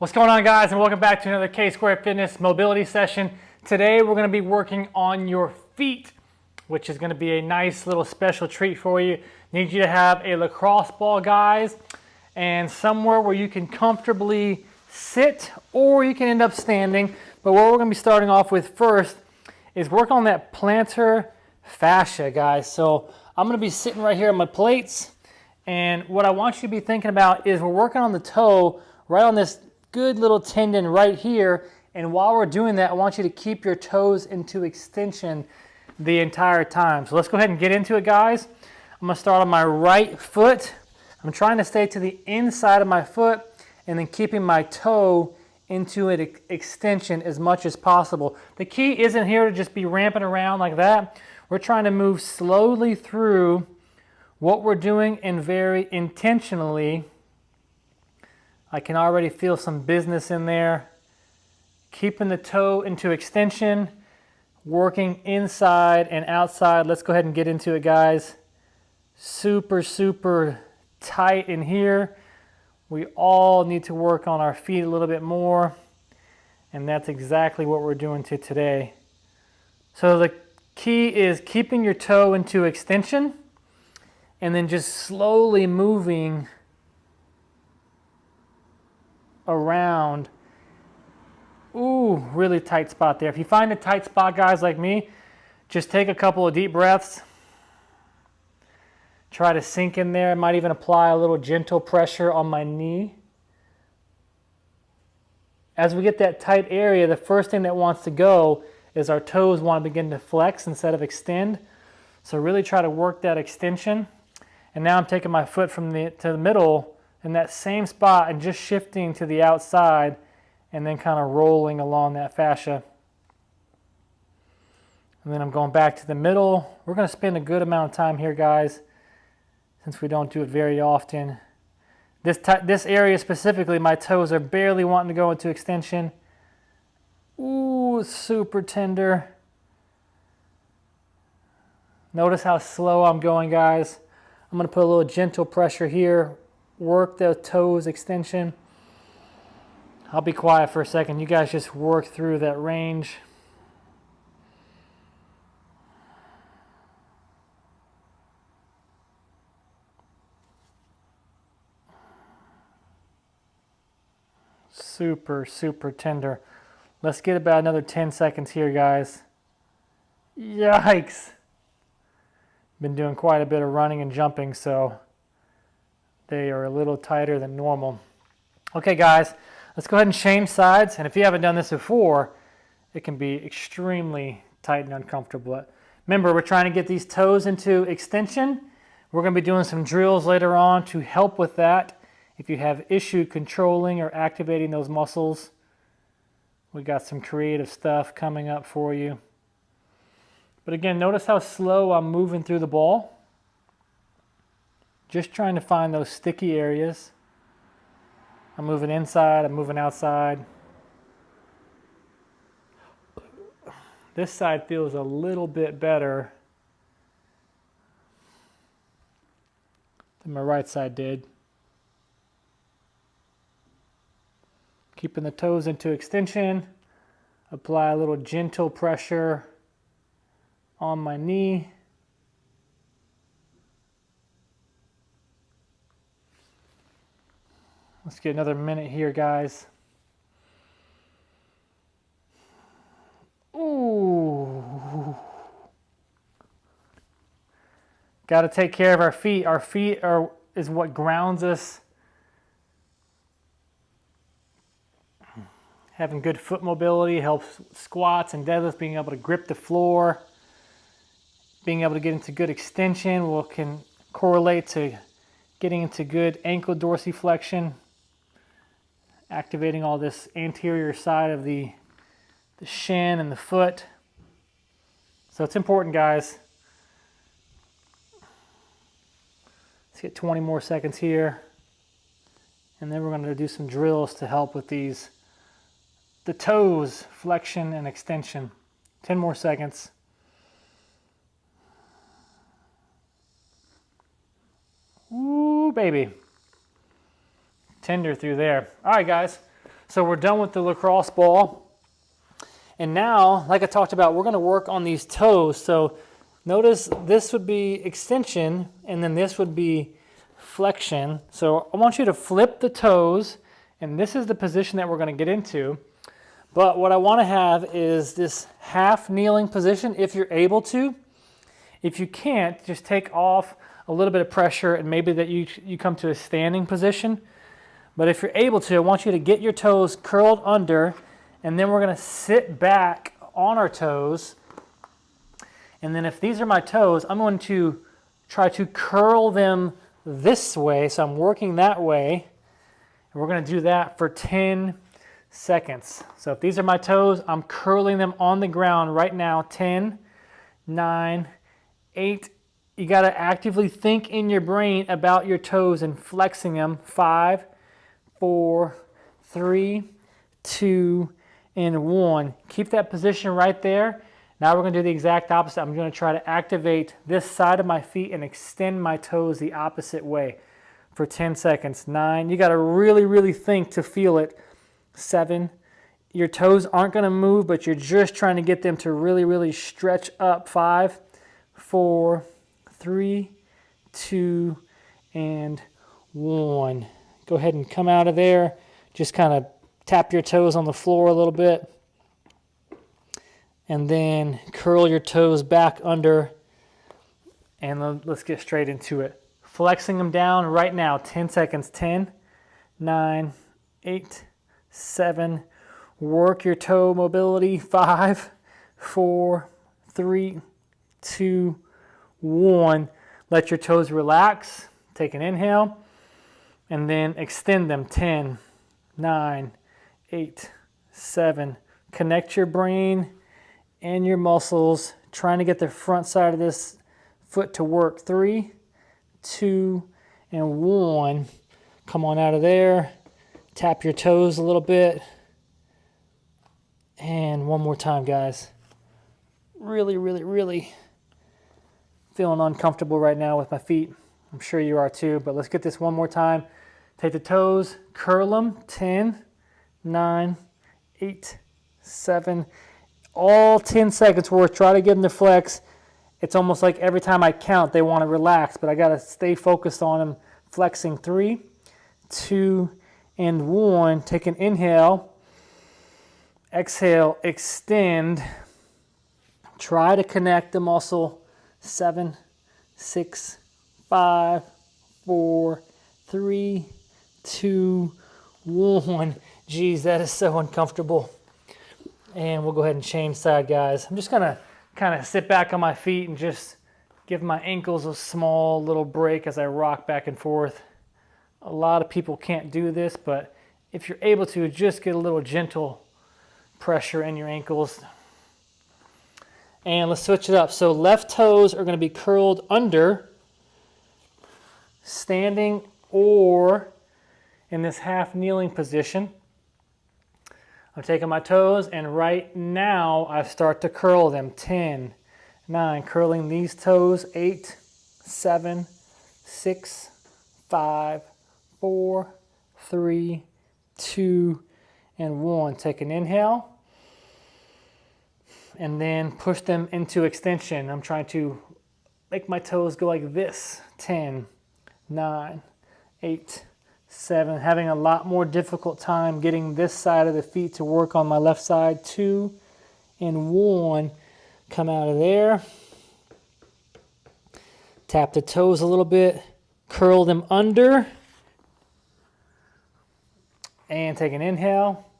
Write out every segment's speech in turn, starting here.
What's going on, guys, and welcome back to another K-Square Fitness mobility session. Today we're going to be working on your feet, which is going to be a nice little special treat for you. Need you to have a lacrosse ball, guys, and somewhere where you can comfortably sit, or you can end up standing. But what we're going to be starting off with first is work on that plantar fascia, guys. So I'm going to be sitting right here on my plates, and what I want you to be thinking about is we're working on the toe right on this good little tendon right here, and while we're doing that, I want you to keep your toes into extension the entire time. So let's go ahead and get into it, guys. I'm going to start on my right foot. I'm trying to stay to the inside of my foot and then keeping my toe into an extension as much as possible. The key isn't here to just be ramping around like that. We're trying to move slowly through what we're doing and very intentionally. I can already feel some business in there. Keeping the toe into extension, working inside and outside. Let's go ahead and get into it, guys. Super, super tight in here. We all need to work on our feet a little bit more, and that's exactly what we're doing today. So the key is keeping your toe into extension and then just slowly moving around. Ooh, really tight spot there. If you find a tight spot, guys, like me, just take a couple of deep breaths. Try to sink in there. I might even apply a little gentle pressure on my knee. As we get that tight area, the first thing that wants to go is our toes want to begin to flex instead of extend. So really try to work that extension. And now I'm taking my foot from to the middle in that same spot and just shifting to the outside and then kind of rolling along that fascia. And then I'm going back to the middle. We're going to spend a good amount of time here, guys, since we don't do it very often. This area specifically, my toes are barely wanting to go into extension. Ooh, super tender. Notice how slow I'm going, guys. I'm going to put a little gentle pressure here. Work the toes extension. I'll be quiet for a second. You guys just work through that range. Super, super tender. Let's get about another 10 seconds here, guys. Yikes. Been doing quite a bit of running and jumping, so they are a little tighter than normal. Okay, guys, let's go ahead and change sides. And if you haven't done this before, it can be extremely tight and uncomfortable. Remember, we're trying to get these toes into extension. We're going to be doing some drills later on to help with that. If you have issue controlling or activating those muscles, we got some creative stuff coming up for you. But again, notice how slow I'm moving through the ball. Just trying to find those sticky areas. I'm moving inside, I'm moving outside. This side feels a little bit better than my right side did. Keeping the toes into extension. Apply a little gentle pressure on my knee. Let's get another minute here, guys. Ooh. Got to take care of our feet. Our feet is what grounds us. Having good foot mobility helps squats and deadlifts, being able to grip the floor, being able to get into good extension can correlate to getting into good ankle dorsiflexion, activating all this anterior side of the shin and the foot. So it's important, guys. Let's get 20 more seconds here. And then we're going to do some drills to help with the toes, flexion and extension. 10 more seconds. Ooh, baby. Tender through there. All right, guys. So we're done with the lacrosse ball. And now, like I talked about, we're going to work on these toes. So notice this would be extension, and then this would be flexion. So I want you to flip the toes, and this is the position that we're going to get into. But what I want to have is this half kneeling position if you're able to. If you can't, just take off a little bit of pressure and maybe that you come to a standing position. But if you're able to, I want you to get your toes curled under, and then we're going to sit back on our toes. And then if these are my toes, I'm going to try to curl them this way. So I'm working that way. And we're going to do that for 10 seconds. So if these are my toes, I'm curling them on the ground right now. 10, 9, 8. You got to actively think in your brain about your toes and flexing them. 5, 4, 3, 2, and 1. Keep that position right there. Now we're going to do the exact opposite. I'm going to try to activate this side of my feet and extend my toes the opposite way for 10 seconds. 9. You got to really, really think to feel it. 7. Your toes aren't going to move, but you're just trying to get them to really, really stretch up. 5, 4, 3, 2, and 1. Go ahead and come out of there. Just kind of tap your toes on the floor a little bit. And then curl your toes back under. And let's get straight into it. Flexing them down right now. 10 seconds. 10, 9, 8, 7. Work your toe mobility. 5, 4, 3, 2, 1. Let your toes relax. Take an inhale. And then extend them. 10, 9, 8, 7. Connect your brain and your muscles, trying to get the front side of this foot to work. 3, 2, and 1. Come on out of there. Tap your toes a little bit. And one more time, guys. Really, really, really feeling uncomfortable right now with my feet. I'm sure you are too, but let's get this one more time. Take the toes, curl them. 10, 9, 8, 7. All 10 seconds worth. Try to get them to flex. It's almost like every time I count, they want to relax, but I got to stay focused on them. Flexing. 3, 2, and 1. Take an inhale. Exhale. Extend. Try to connect the muscle. 7, 6, 5, 4, 3, 2, 1. Geez, that is so uncomfortable. And we'll go ahead and change side, guys. I'm just going to kind of sit back on my feet and just give my ankles a small little break as I rock back and forth. A lot of people can't do this, but if you're able to, just get a little gentle pressure in your ankles. And let's switch it up. So left toes are going to be curled under, standing or in this half kneeling position. I'm taking my toes, and right now I start to curl them. 10, 9, curling these toes. 8, 7, 6, 5, 4, 3, 2, and 1. Take an inhale, and then push them into extension. I'm trying to make my toes go like this. 10, 9, 8, 7. Having a lot more difficult time getting this side of the feet to work on my left side. 2, and 1. Come out of there. Tap the toes a little bit. Curl them under. And take an inhale.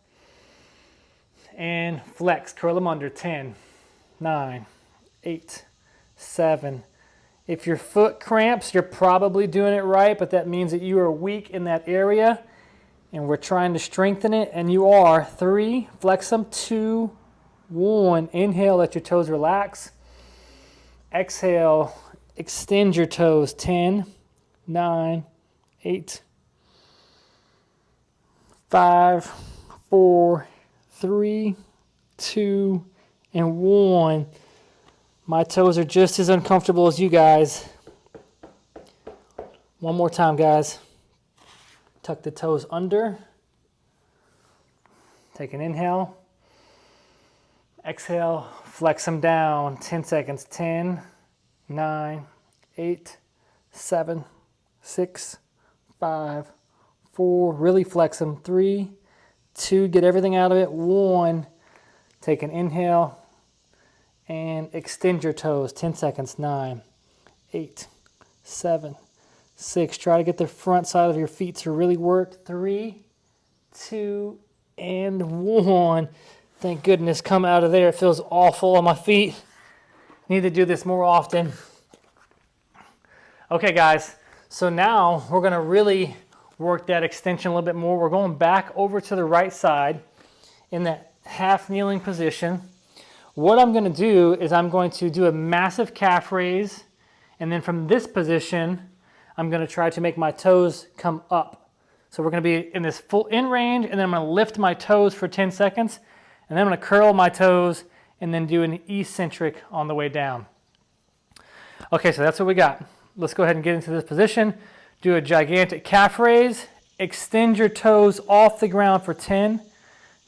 And flex. Curl them under. 10, 9, 8, 7. If your foot cramps, you're probably doing it right, but that means that you are weak in that area, and we're trying to strengthen it, and you are. 3, flex them. 2, 1. Inhale, let your toes relax. Exhale, extend your toes. 10, 9, 8, 5, 4, 3, 2, and 1. My toes are just as uncomfortable as you guys. One more time, guys. Tuck the toes under. Take an inhale. Exhale, flex them down. 10 seconds. 10, 9, 8, 7, 6, 5, 4. Really flex them. 3, 2, get everything out of it. 1, take an inhale and extend your toes. 10 seconds. 9, 8, 7, 6. Try to get the front side of your feet to really work. 3, 2, and 1. Thank goodness, come out of there. It feels awful on my feet. Need to do this more often. Okay, guys, so now we're going to really work that extension a little bit more. We're going back over to the right side in that half kneeling position. What I'm going to do is I'm going to do a massive calf raise, and then from this position, I'm going to try to make my toes come up. So we're going to be in this full in range, and then I'm going to lift my toes for 10 seconds, and then I'm going to curl my toes and then do an eccentric on the way down. Okay, so that's what we got. Let's go ahead and get into this position. Do a gigantic calf raise. Extend your toes off the ground for 10,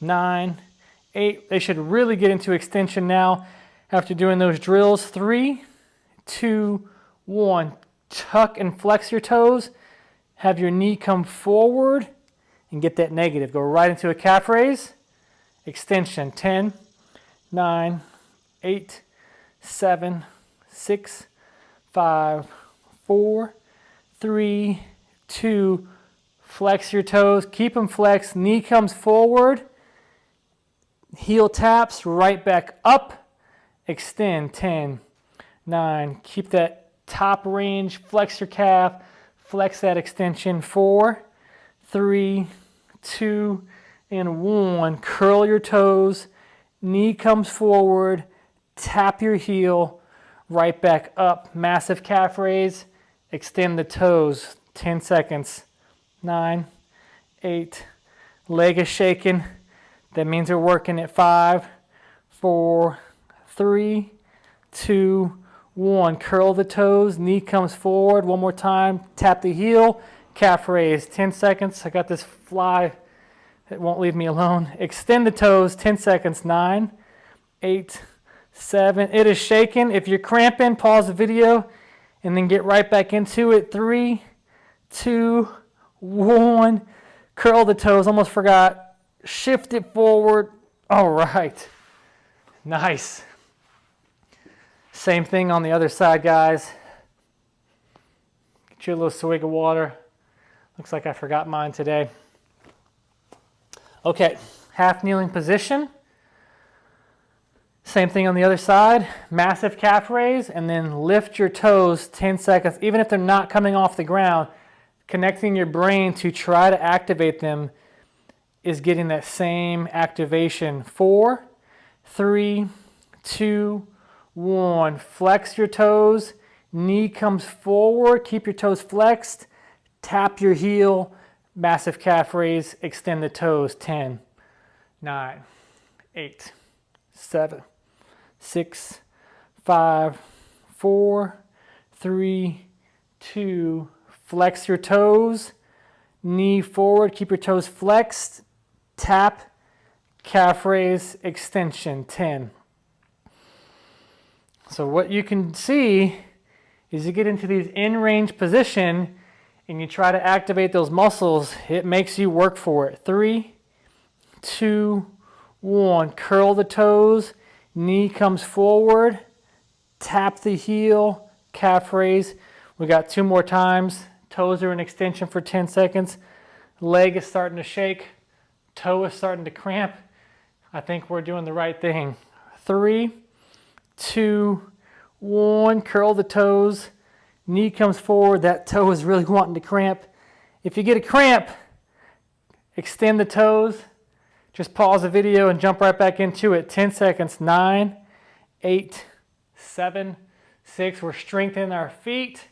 9, 8. They should really get into extension now after doing those drills. 3, 2, 1. Tuck and flex your toes. Have your knee come forward and get that negative. Go right into a calf raise. Extension. 10, 9, 8, 7, 6, 5, 4, 3, 2. Flex your toes. Keep them flexed. Knee comes forward. Heel taps right back up. Extend. 10, 9. Keep that top range. Flex your calf. Flex that extension. 4, 3, 2, and 1. Curl your toes. Knee comes forward. Tap your heel. Right back up. Massive calf raise. Extend the toes. 10 seconds. 9, 8. Leg is shaking. That means we're working at 5, 4, 3, 2, 1. Curl the toes. Knee comes forward. One more time. Tap the heel. Calf raise. 10 seconds. I got this fly. It won't leave me alone. Extend the toes. 10 seconds. 9, 8, 7. It is shaking. If you're cramping, pause the video and then get right back into it. 3, 2, 1. Curl the toes. Almost forgot. Shift it forward. All right. Nice. Same thing on the other side, guys. Get you a little swig of water. Looks like I forgot mine today. Okay, half kneeling position. Same thing on the other side. Massive calf raise, and then lift your toes 10 seconds. Even if they're not coming off the ground, connecting your brain to try to activate them is getting that same activation. 4, 3, 2, 1. Flex your toes. Knee comes forward. Keep your toes flexed. Tap your heel. Massive calf raise. Extend the toes. 10, 9, 8, 7, 6, 5, 4, 3, 2. Flex your toes. Knee forward. Keep your toes flexed. Tap. Calf raise. Extension. 10. So what you can see is you get into these in-range position and you try to activate those muscles. It makes you work for it. 3, 2, 1. Curl the toes. Knee comes forward. Tap the heel. Calf raise. We got 2 more times. Toes are in extension for 10 seconds. Leg is starting to shake. Toe is starting to cramp. I think we're doing the right thing. 3, 2, 1. Curl the toes. Knee comes forward. That toe is really wanting to cramp. If you get a cramp, extend the toes. Just pause the video and jump right back into it. 10 seconds. 9, 8, 7, 6. We're strengthening our feet.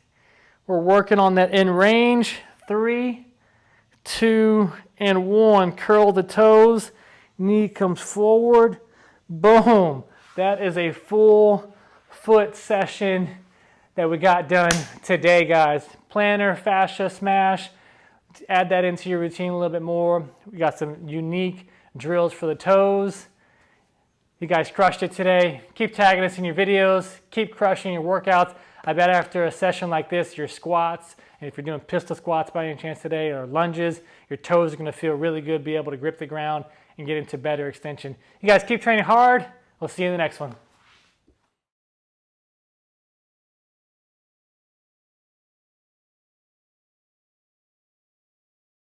We're working on that in range. 3, 2, and 1. Curl the toes. Knee comes forward. Boom. That is a full foot session that we got done today, guys. Plantar fascia smash. Add that into your routine a little bit more. We got some unique drills for the toes. You guys crushed it today. Keep tagging us in your videos. Keep crushing your workouts. I bet after a session like this, your squats, and if you're doing pistol squats by any chance today or lunges, your toes are going to feel really good, be able to grip the ground and get into better extension. You guys keep training hard. We'll see you in the next one.